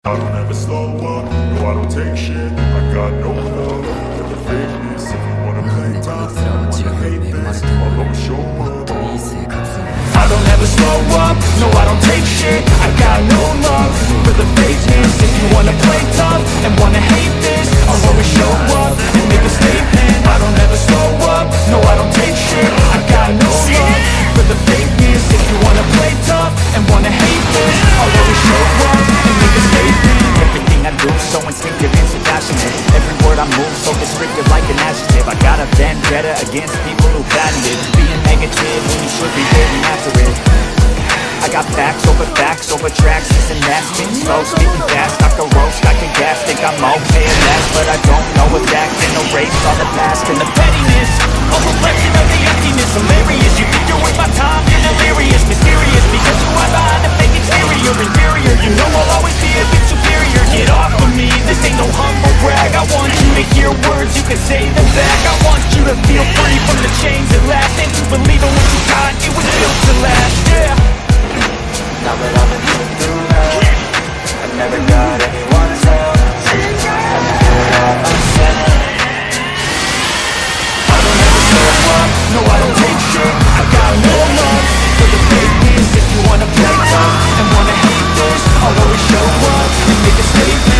I don't ever slow up, no I don't take shit. I got no love for the fakeness. If you wanna play tough, you wanna hate this, I'll always show up. I don't ever slow up, no I don't take shit. I got no love for the fakeness. If you wanna play tough and wanna hate this, I'll always show up and make a statement. I don't ever slow up, no I don't take shit. I got no love for the fakeness. If you wanna play tough and wanna hate this, I'll always show up and make a statement. Everything I do so instinctive and so passionate. Every word I move so descriptive like an adjective. I got a vendetta against people who patented being negative when you should be getting after it. I got facts over tracks, this and that. Spitting slow, spitting fast, I can roast, I can gas. Think I'm okay at last, but I don't know what's acting. Erase all the past and the pettiness, a reflection of the emptiness. Hilarious, you think you're worth my time, you're delirious. Mysterious, because you are behind the fake exterior. Inferior, you know I'll always be a bit superior. Get off of me, this ain't no humble brag. I want you to hear words, you can say them back. I want you to feel free from the chains at last, and to believe in what you got, it was built to last, yeah. Now that I've been through hell, I never got anyone's help. I can do it all myself. I don't ever slow up, no I don't take shit. I got no love for the fakeness. If you wanna play tough and wanna hate this, I'll always show up and make a statement.